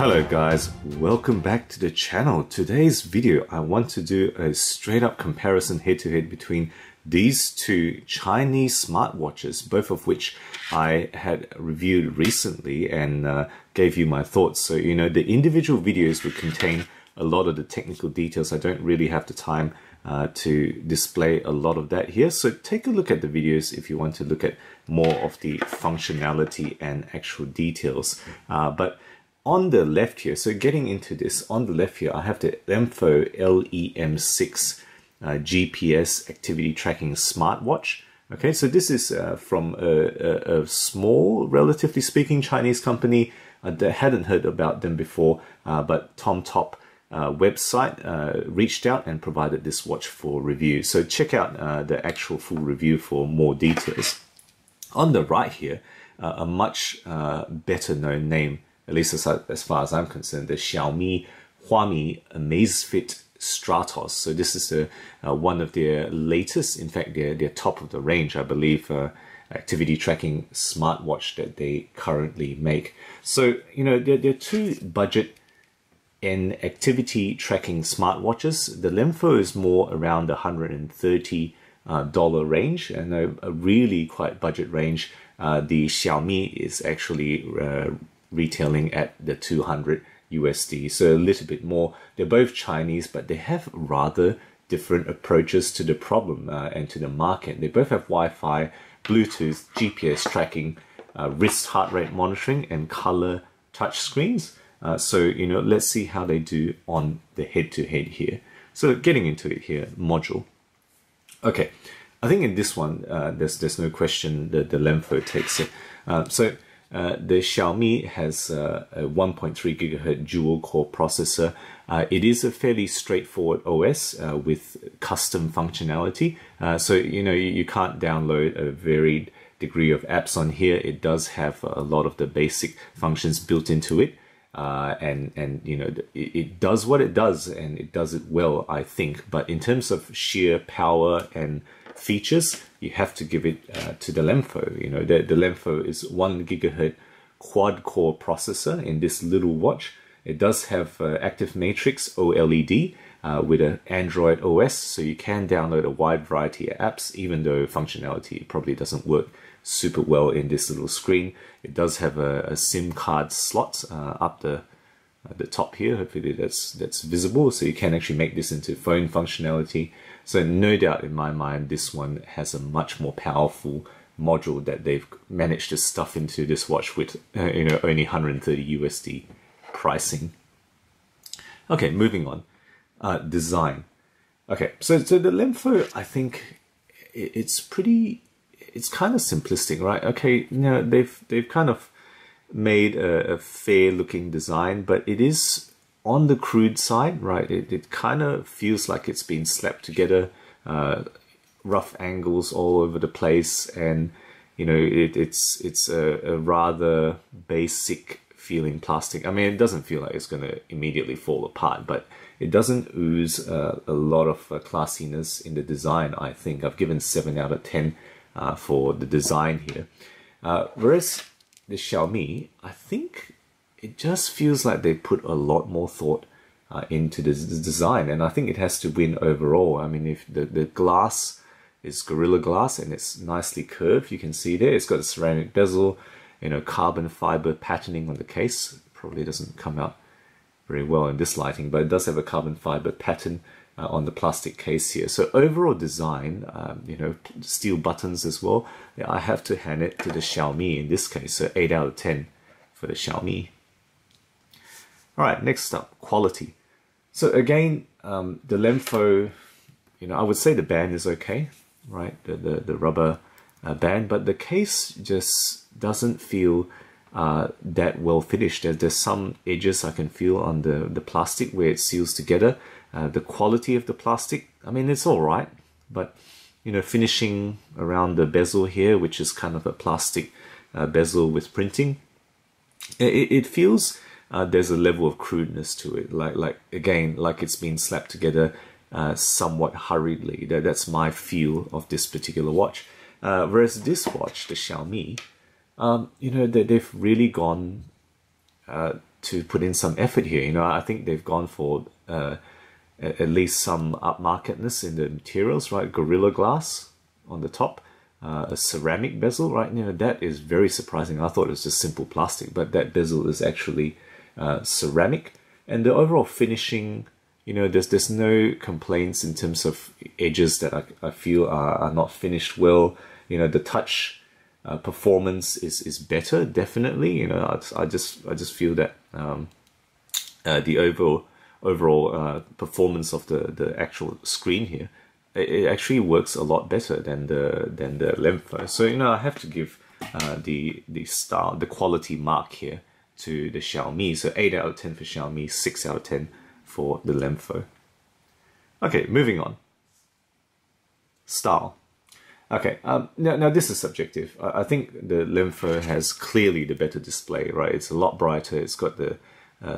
Hello guys, welcome back to the channel. Today's video I want to do a straight up comparison head to head between these two Chinese smartwatches, both of which I had reviewed recently and gave you my thoughts. So you know, the individual videos would contain a lot of the technical details. I don't really have the time to display a lot of that here, so take a look at the videos if you want to look at more of the functionality and actual details. But on the left here, so getting into this, on the left here I have the Lemfo LEM6 GPS activity tracking smartwatch. Okay, so this is from a small, relatively speaking, Chinese company. I hadn't heard about them before, but TomTop website reached out and provided this watch for review. So check out the actual full review for more details. On the right here, a much better known name, at least as far as I'm concerned, the Xiaomi Amazfit Stratos. So this is one of their latest, in fact, their top of the range, I believe, activity tracking smartwatch that they currently make. So, you know, they're two budget and activity tracking smartwatches. The Lemfo is more around the $130 range, and a really quite budget range. The Xiaomi is actually retailing at the 200 USD, so a little bit more. They're both Chinese, but they have rather different approaches to the problem and to the market. They both have Wi-Fi, Bluetooth, GPS tracking, wrist heart rate monitoring, and color touch screens. So, you know, let's see how they do on the head-to-head here. So getting into it here, module. Okay, I think in this one, there's no question that the Lemfo takes it. The Xiaomi has a 1.3 gigahertz dual core processor. It is a fairly straightforward OS with custom functionality. So, you know, you can't download a varied degree of apps on here. It does have a lot of the basic functions built into it. And you know, it does what it does, and it does it well, I think. But in terms of sheer power and features, you have to give it to the Lemfo. You know, the Lemfo is 1 gigahertz quad core processor in this little watch. It does have active matrix OLED with an Android OS, so you can download a wide variety of apps, even though functionality probably doesn't work super well in this little screen. It does have a SIM card slot up the top here. Hopefully that's visible, so you can actually make this into phone functionality. So no doubt in my mind, this one has a much more powerful module that they've managed to stuff into this watch with you know, only 130 USD pricing. Okay, moving on. Design. Okay, so the Lemfo, I think it's kind of simplistic, right? Okay, you know, they've kind of made a fair looking design, but it is on the crude side, right? It kind of feels like it's been slapped together, rough angles all over the place, and you know, it's a rather basic feeling plastic. I mean, it doesn't feel like it's going to immediately fall apart, but it doesn't ooze a lot of classiness in the design. I think I've given 7 out of 10 for the design here, whereas the Xiaomi, I think it just feels like they put a lot more thought into the design, and I think it has to win overall. I mean, if the glass is Gorilla Glass and it's nicely curved, you can see there it's got a ceramic bezel, you know, carbon fiber patterning on the case. Probably doesn't come out very well in this lighting, but it does have a carbon fiber pattern on the plastic case here. So overall design, you know, steel buttons as well. Yeah, I have to hand it to the Xiaomi in this case. So 8 out of 10 for the Xiaomi. All right, next up, quality. So again, the Lemfo, you know, I would say the band is okay, right? The rubber band, but the case just doesn't feel that well finished. There's some edges I can feel on the plastic where it seals together. The quality of the plastic, I mean, it's all right, but you know, finishing around the bezel here, which is kind of a plastic bezel with printing, it feels there's a level of crudeness to it, like again, like it's been slapped together somewhat hurriedly. That's my feel of this particular watch. Whereas this watch, the Xiaomi, you know, they've really gone to put in some effort here. You know, I think they've gone for at least some upmarketness in the materials, right? Gorilla Glass on the top, a ceramic bezel, right? You know, that is very surprising. I thought it was just simple plastic, but that bezel is actually ceramic. And the overall finishing, you know, there's no complaints in terms of edges that I feel are not finished well. You know, the touch performance is better, definitely. You know, I just feel that the overall performance of the actual screen here, it actually works a lot better than the Lemfo. So, you know, I have to give the quality mark here to the Xiaomi. So 8 out of 10 for Xiaomi, 6 out of 10 for the Lemfo. Okay, moving on. Style. Okay, now this is subjective. I think the Lemfo has clearly the better display, right? It's a lot brighter. It's got the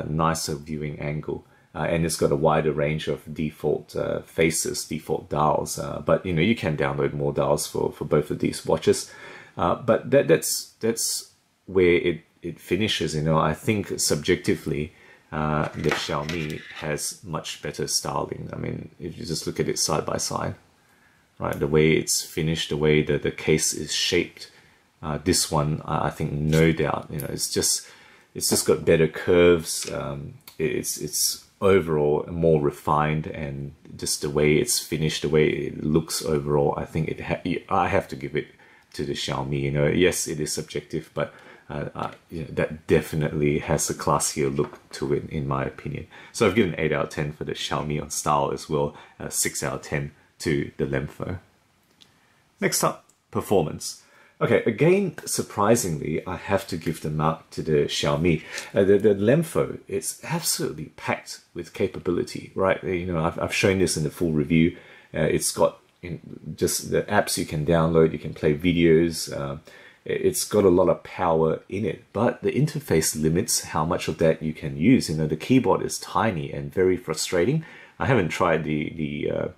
nicer viewing angle. And it's got a wider range of default faces, default dials. But, you know, you can download more dials for both of these watches. But that's where it finishes. You know, I think subjectively, the Xiaomi has much better styling. I mean, if you just look at it side by side, right, the way it's finished, the way that the case is shaped, this one, I think, no doubt, you know, it's just got better curves. It's overall more refined, and just the way it's finished, the way it looks overall, I think I have to give it to the Xiaomi. You know, yes, it is subjective, but you know, that definitely has a classier look to it, in my opinion. So I've given 8 out of 10 for the Xiaomi on style as well, 6 out of 10 to the Lemfo. Next up, performance. Okay, again, surprisingly, I have to give the mark to the Xiaomi. The Lemfo, it's absolutely packed with capability, right? You know, I've shown this in the full review. It's got just the apps you can download, you can play videos. It's got a lot of power in it, but the interface limits how much of that you can use. You know, the keyboard is tiny and very frustrating. I haven't tried the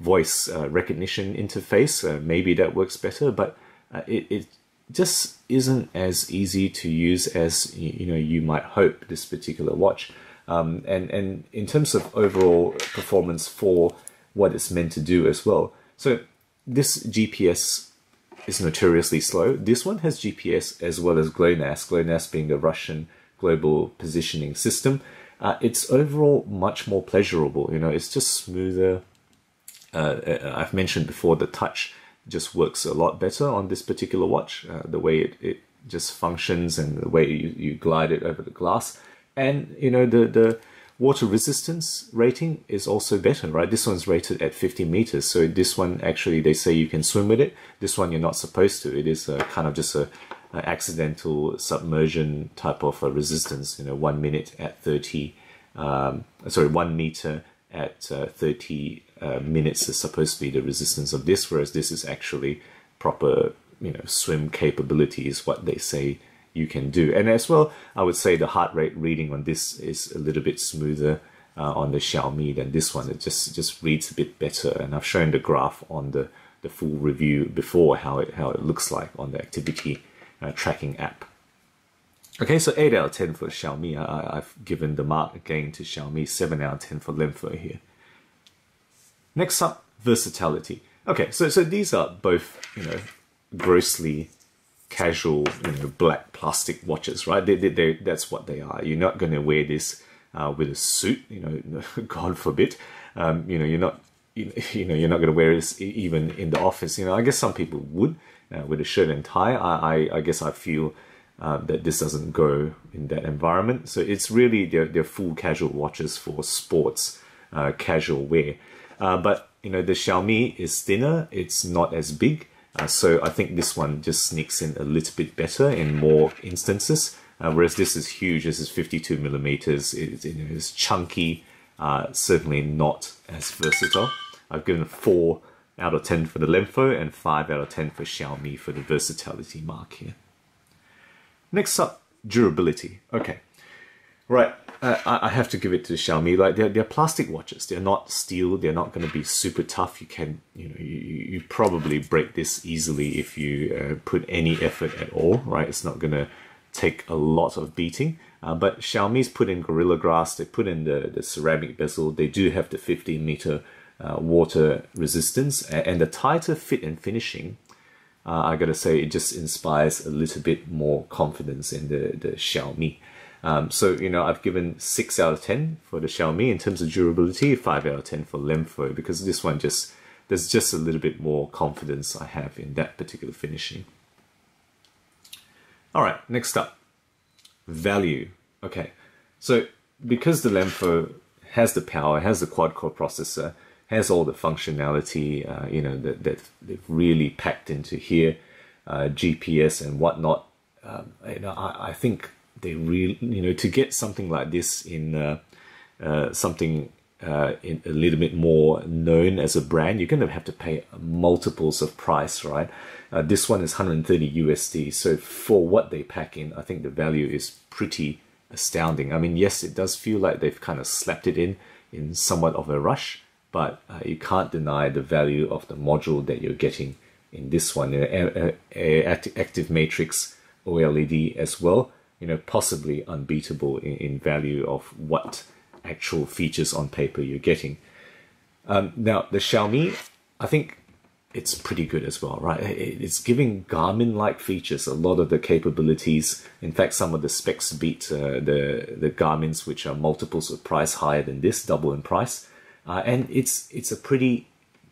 voice recognition interface. Maybe that works better, but it just isn't as easy to use as you might hope, this particular watch. And in terms of overall performance for what it's meant to do as well. So this GPS is notoriously slow. This one has GPS as well as GLONASS, GLONASS being the Russian Global Positioning System. It's overall much more pleasurable. You know, it's just smoother. I've mentioned before, the touch just works a lot better on this particular watch. The way it just functions and the way you glide it over the glass. And, you know, the water resistance rating is also better, right? This one's rated at 50 meters. So this one, actually, they say you can swim with it. This one, you're not supposed to. It is kind of just an accidental submersion type of a resistance, you know, 1 minute at 30, 1 meter at 30 minutes is supposed to be the resistance of this, whereas this is actually proper, you know, swim capability is what they say you can do. And as well, I would say the heart rate reading on this is a little bit smoother on the Xiaomi than this one. It just reads a bit better, and I've shown the graph on the full review before how it looks like on the activity tracking app. Okay, so 8 out of 10 for Xiaomi. I've given the mark again to Xiaomi, 7 out of 10 for Lemfo here. Next up, versatility. Okay, so these are both, you know, grossly casual, you know, black plastic watches, right? That's what they are. You're not going to wear this with a suit, you know, God forbid. You know, you're not going to wear this even in the office. You know, I guess some people would with a shirt and tie. I guess I feel that this doesn't go in that environment. So it's really they're full casual watches for sports, casual wear. But you know, the Xiaomi is thinner. It's not as big. So I think this one just sneaks in a little bit better in more instances. Whereas this is huge. This is 52 millimeters. It's chunky. Certainly not as versatile. I've given 4 out of 10 for the Lemfo and 5 out of 10 for Xiaomi for the versatility mark here. Next up, durability. Okay, right. I have to give it to the Xiaomi. Like they're plastic watches. They're not steel. They're not going to be super tough. You probably break this easily if you put any effort at all. Right? It's not going to take a lot of beating. But Xiaomi's put in Gorilla Glass, they put in the ceramic bezel, they do have the 15-meter water resistance, and the tighter fit and finishing, I gotta say, it just inspires a little bit more confidence in the Xiaomi. So, you know, I've given 6 out of 10 for the Xiaomi in terms of durability, 5 out of 10 for Lemfo, because this one there's just a little bit more confidence I have in that particular finishing. All right, next up, value. Okay, so because the Lemfo has the power, has the quad-core processor, has all the functionality, you know, that they've really packed into here, GPS and whatnot. You know, I think they really, you know, to get something like this in something in a little bit more known as a brand, you're going to have to pay multiples of price, right? This one is 130 USD. So for what they pack in, I think the value is pretty astounding. I mean, yes, it does feel like they've kind of slapped it in somewhat of a rush, but you can't deny the value of the module that you're getting in this one. Active matrix OLED as well, you know, possibly unbeatable in value of what actual features on paper you're getting. Now, the Xiaomi, I think it's pretty good as well, right? It's giving Garmin-like features, a lot of the capabilities. In fact, some of the specs beat the Garmin's, which are multiples of price higher than this, double in price. And it's a pretty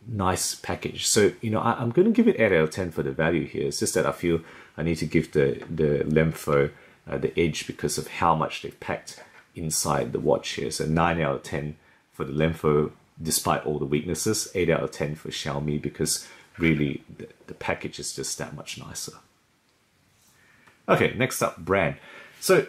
nice package. So, you know, I'm going to give it 8 out of 10 for the value here. It's just that I feel I need to give the Lemfo the edge because of how much they've packed inside the watch here. So 9 out of 10 for the Lemfo, despite all the weaknesses. 8 out of 10 for Xiaomi because really the package is just that much nicer. Okay, next up, brand. So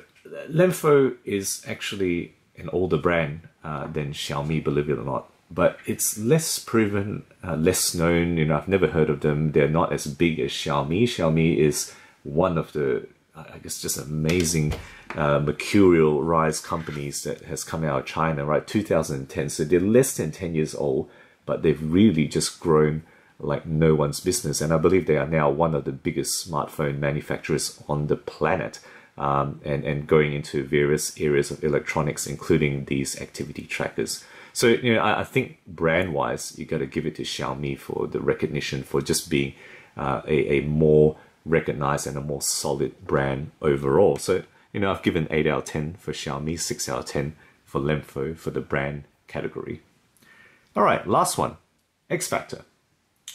Lemfo is actually an older brand than Xiaomi, believe it or not. But it's less proven, less known. You know, I've never heard of them. They're not as big as Xiaomi. Xiaomi is one of the, I guess, just amazing mercurial rise companies that has come out of China, right? 2010. So they're less than 10 years old, but they've really just grown like no one's business. And I believe they are now one of the biggest smartphone manufacturers on the planet. And going into various areas of electronics, including these activity trackers. So, you know, I think brand-wise, you got to give it to Xiaomi for the recognition for just being a more recognized and a more solid brand overall. So, you know, I've given 8 out of 10 for Xiaomi, 6 out of 10 for Lemfo for the brand category. All right, last one, X Factor.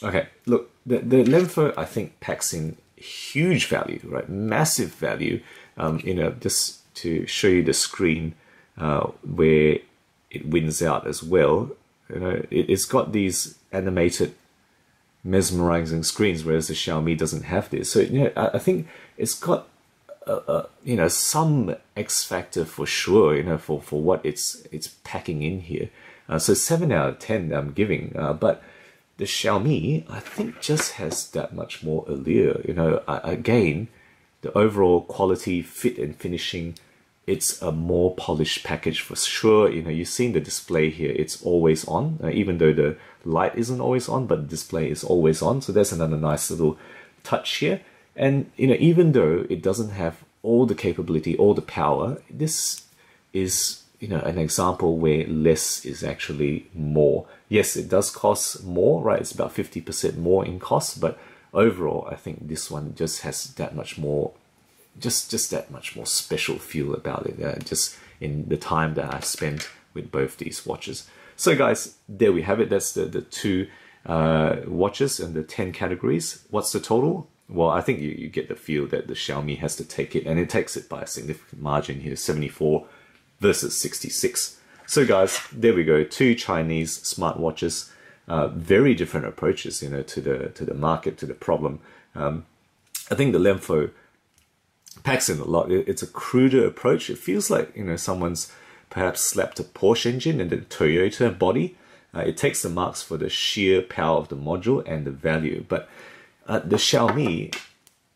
Okay, look, the Lemfo, I think, packs in huge value, right? Massive value. You know, just to show you the screen where it wins out as well. You know, it's got these animated, mesmerizing screens, whereas the Xiaomi doesn't have this. So, you know, I think it's got, you know, some X factor for sure. You know, for what it's packing in here. So 7 out of 10 I'm giving, but the Xiaomi, I think, just has that much more allure. You know, again, the overall quality, fit and finishing, it's a more polished package for sure. You know, you've seen the display here, it's always on, even though the light isn't always on, but the display is always on. So that's another nice little touch here. And, you know, even though it doesn't have all the capability, all the power, this is, you know, an example where less is actually more. Yes, it does cost more, right? It's about 50% more in cost, but overall, I think this one just has that much more, just that much more special feel about it, just in the time that I've spent with both these watches. So guys, there we have it. That's the two watches and the 10 categories. What's the total? Well, I think you get the feel that the Xiaomi has to take it, and it takes it by a significant margin here, 74 versus 66. So guys, there we go, two Chinese smartwatches. Very different approaches, you know, to the market, to the problem. I think the Lemfo packs in a lot. It's a cruder approach. It feels like, you know, someone's perhaps slapped a Porsche engine and the Toyota body. It takes the marks for the sheer power of the module and the value. But the Xiaomi,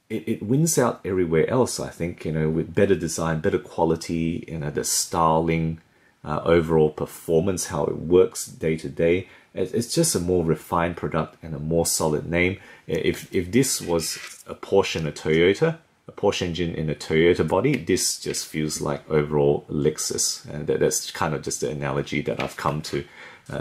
it wins out everywhere else, I think, you know, with better design, better quality, you know, the styling, overall performance, how it works day to day. It's just a more refined product and a more solid name. If this was a Porsche and a Toyota, a Porsche engine in a Toyota body, this just feels like overall Lexus. And that's kind of just the analogy that I've come to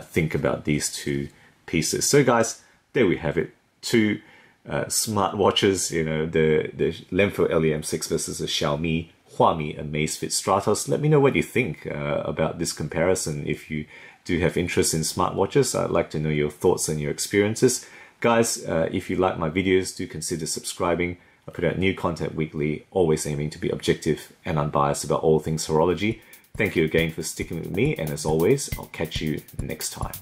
think about these two pieces. So guys, there we have it. Two smartwatches, you know, the Lemfo LEM6 versus the Xiaomi Huami Amazfit Stratos. Let me know what you think about this comparison. If you do have interest in smartwatches, I'd like to know your thoughts and your experiences. Guys, if you like my videos, do consider subscribing. I put out new content weekly, always aiming to be objective and unbiased about all things horology. Thank you again for sticking with me, and as always, I'll catch you next time.